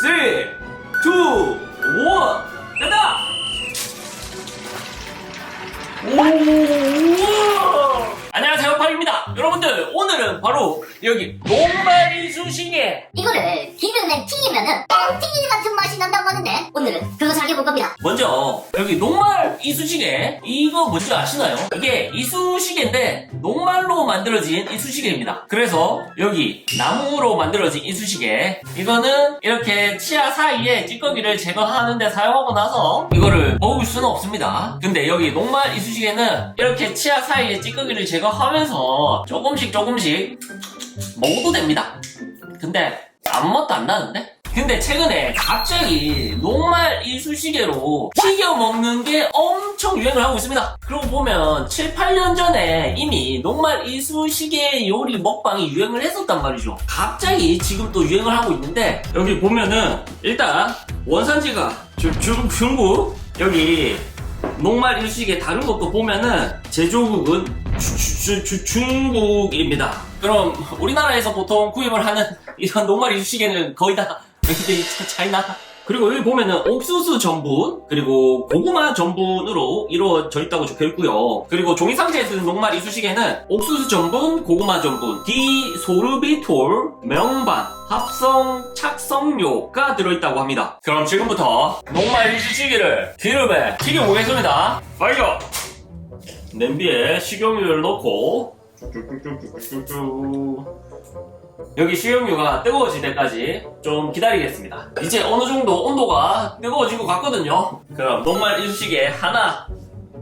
3, 2, 1, 간다! 안녕하세요, 파입니다. 여러분들, 오늘은 바로 여기 녹말 이쑤시개. 이거를 기름에 튀기면은 튀김 같은 맛이 난다고 하는데 오늘은 그거 사겨볼 겁니다. 먼저 여기 녹말 이쑤시개, 이거 뭔지 아시나요? 이게 이쑤시개인데 녹말로 만들어진 이쑤시개입니다. 그래서 여기 나무로 만들어진 이쑤시개, 이거는 이렇게 치아 사이에 찌꺼기를 제거하는데 사용하고 나서 이거를 먹을 수는 없습니다. 근데 여기 녹말 이쑤시개는 이렇게 치아 사이에 찌꺼기를 제거하면서 조금씩 먹어도 됩니다. 근데 아무 맛도 안 나는데? 근데 최근에 갑자기 녹말 이쑤시개로 튀겨 먹는 게 엄청 유행을 하고 있습니다. 그러고 보면 7, 8년 전에 이미 녹말 이쑤시개 요리 먹방이 유행을 했었단 말이죠. 갑자기 지금 또 유행을 하고 있는데, 여기 보면은 일단 원산지가 중국, 여기 녹말 이쑤시개 다른 것도 보면은 제조국은 중국입니다. 그럼 우리나라에서 보통 구입을 하는 이런 녹말 이쑤시개는 거의 다 차이나. 그리고 여기 보면은 옥수수 전분 그리고 고구마 전분으로 이루어져 있다고 적혀있고요. 그리고 종이 상자에 쓰는 녹말 이쑤시개는 옥수수 전분, 고구마 전분, 디소르비톨, 명반, 합성 착성료가 들어있다고 합니다. 그럼 지금부터 녹말 이쑤시개를 기름에 튀겨보겠습니다. 빨리요! 냄비에 식용유를 넣고 쭉쭉쭉쭉쭉쭉, 여기 식용유가 뜨거워질 때까지 좀 기다리겠습니다. 이제 어느 정도 온도가 뜨거워진 것 같거든요. 그럼 녹말 이쑤시개 하나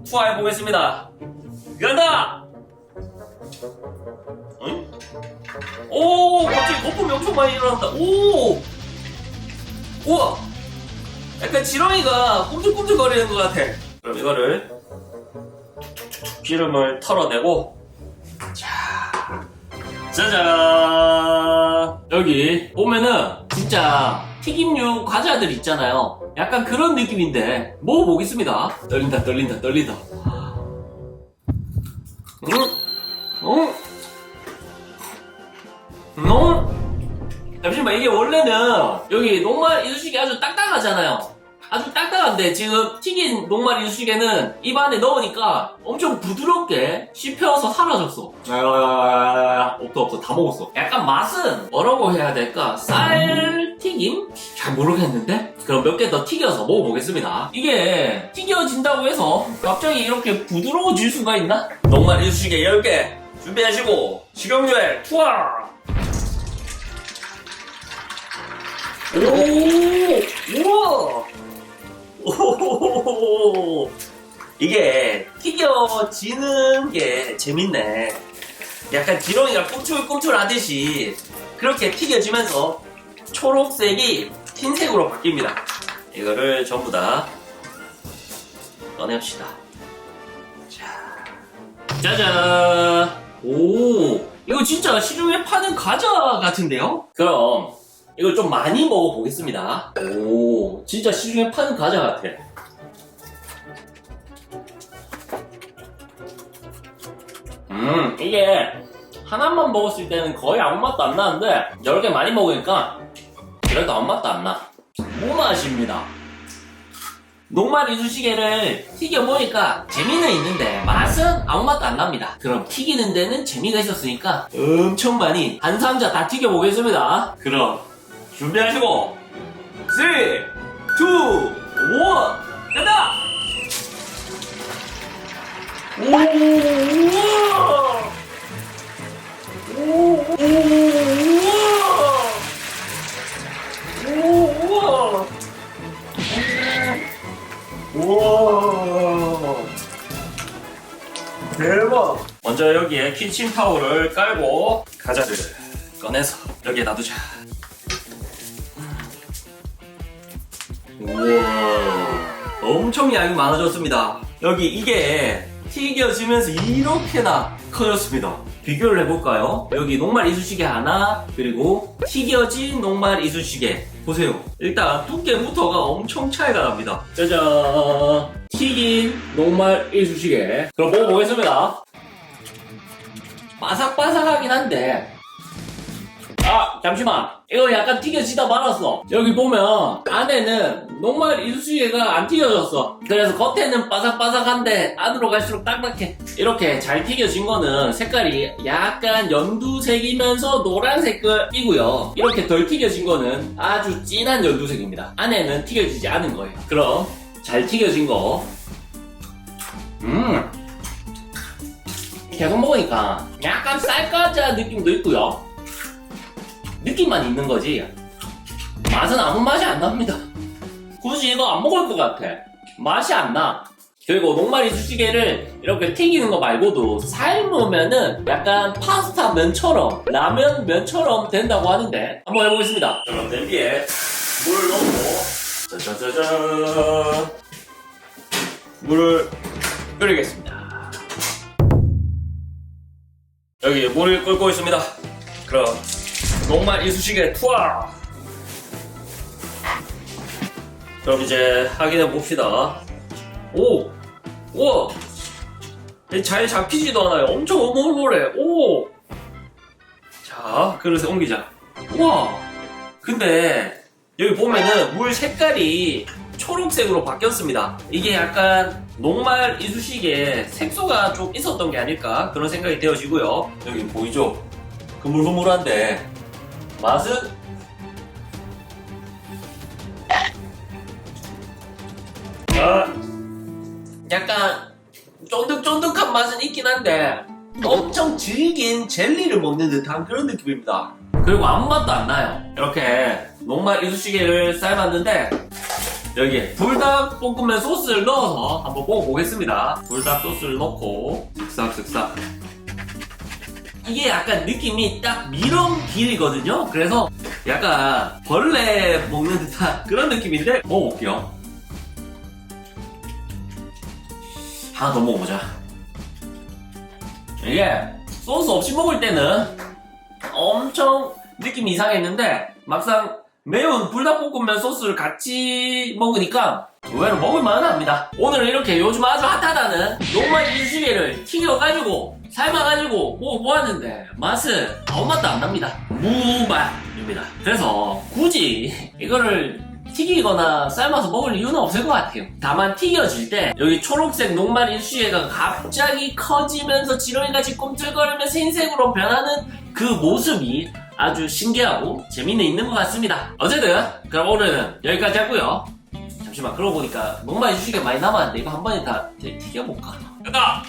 투하해 보겠습니다. 간다! 응? 오, 갑자기 거품이 엄청 많이 일어난다. 오! 우와! 약간 지렁이가 꿈틀꿈틀거리는 것 같아. 그럼 이거를 기름을 털어내고, 짜잔! 여기 보면은 진짜 튀김류 과자들 있잖아요. 약간 그런 느낌인데 먹어보겠습니다. 떨린다. 잠시만, 이게 원래는 여기 녹말 이쑤시개 아주 딱딱하잖아요. 아주 딱딱한데 지금 튀긴 녹말 이쑤시개는 입 안에 넣으니까 엄청 부드럽게 씹혀서 사라졌어. 없어, 다 먹었어. 약간 맛은 뭐라고 해야 될까? 쌀튀김? 잘 모르겠는데? 그럼 몇 개 더 튀겨서 먹어보겠습니다. 이게 튀겨진다고 해서 갑자기 이렇게 부드러워질 수가 있나? 녹말 이쑤시개 10개 준비하시고 식용유에 투하! 우와! 오호호호호. 이게 튀겨지는 게 재밌네. 약간 지렁이가 꿈틀꿈틀 하듯이 그렇게 튀겨지면서 초록색이 흰색으로 바뀝니다. 이거를 전부 다 꺼냅시다. 자, 짜잔. 오, 이거 진짜 시중에 파는 과자 같은데요? 그럼 이걸 좀 많이 먹어보겠습니다. 오, 진짜 시중에 파는 과자 같아. 이게 하나만 먹었을 때는 거의 아무 맛도 안 나는데 여러 개 많이 먹으니까 그래도 아무 맛도 안 나. 무맛입니다. 녹말 이쑤시개를 튀겨보니까 재미는 있는데 맛은 아무 맛도 안 납니다. 그럼 튀기는 데는 재미가 있었으니까 엄청 많이 한 상자 다 튀겨보겠습니다. 그럼 준비하시고 3, 2, 1, 간다! 우와, 대박! 먼저 여기에 키친타올을 깔고 과자를 꺼내서 여기에 놔두자. 우와, 엄청 양이 많아졌습니다. 여기 이게 튀겨지면서 이렇게나 커졌습니다. 비교를 해볼까요? 여기 녹말 이쑤시개 하나, 그리고 튀겨진 녹말 이쑤시개 보세요. 일단 두께부터가 엄청 차이가 납니다. 짜잔! 튀긴 녹말 이쑤시개. 그럼 먹어보겠습니다. 바삭바삭하긴 한데 아, 잠시만. 이거 약간 튀겨지다 말았어. 여기 보면 안에는 녹말 이쑤시개가 안 튀겨졌어. 그래서 겉에는 바삭바삭한데 안으로 갈수록 딱딱해. 이렇게 잘 튀겨진 거는 색깔이 약간 연두색이면서 노란색이고요. 이렇게 덜 튀겨진 거는 아주 진한 연두색입니다. 안에는 튀겨지지 않은 거예요. 그럼 잘 튀겨진 거 계속 먹으니까 약간 쌀까자 느낌도 있고요. 느낌만 있는 거지 맛은 아무 맛이 안 납니다. 굳이 이거 안 먹을 것 같아. 맛이 안 나. 그리고 녹말 이쑤시개를 이렇게 튀기는 거 말고도 삶으면은 약간 파스타 면처럼 라면 면처럼 된다고 하는데 한번 해보겠습니다. 그럼 냄비에 물 넣고 짜자자잔 물을 끓이겠습니다. 여기 물이 끓고 있습니다. 그럼 녹말 이쑤시개 투하! 그럼 이제 확인해 봅시다. 오! 우와! 잘 잡히지도 않아요. 엄청 오물오물해. 오! 자, 그릇에 옮기자. 우와! 근데 여기 보면은 물 색깔이 초록색으로 바뀌었습니다. 이게 약간 녹말 이쑤시개 색소가 좀 있었던 게 아닐까 그런 생각이 되어지고요. 여기 보이죠? 그물그물한데 맛은 약간 쫀득쫀득한 맛은 있긴 한데 엄청 질긴 젤리를 먹는 듯한 그런 느낌입니다. 그리고 아무 맛도 안 나요. 이렇게 녹말 이쑤시개를 삶았는데 여기에 불닭볶음면 소스를 넣어서 한번 먹어보겠습니다. 불닭 소스를 넣고 슥싹슥싹. 이게 약간 느낌이 딱 미럼길이거든요. 그래서 약간 벌레 먹는 듯한 그런 느낌인데 먹어볼게요. 하나 더 먹어보자. 이게 소스 없이 먹을 때는 엄청 느낌이 이상했는데 막상 매운 불닭볶음면 소스를 같이 먹으니까 의외로 먹을만은 합니다. 오늘은 이렇게 요즘 아주 핫하다는 녹말 이쑤시개를 튀겨가지고 삶아가지고 먹어보았는데 맛은 아무 맛도 안 납니다. 무맛입니다. 그래서 굳이 이거를 튀기거나 삶아서 먹을 이유는 없을 것 같아요. 다만 튀겨질 때 여기 초록색 녹말 이쑤시개가 갑자기 커지면서 지렁이같이 꿈틀거리면서 흰색으로 변하는 그 모습이 아주 신기하고 재미는 있는 것 같습니다. 어쨌든 그럼 오늘은 여기까지 하고요. 잠시만, 그러고 보니까 녹말 이쑤시개 많이 남았는데 이거 한 번에 다 튀겨볼까? 됐다!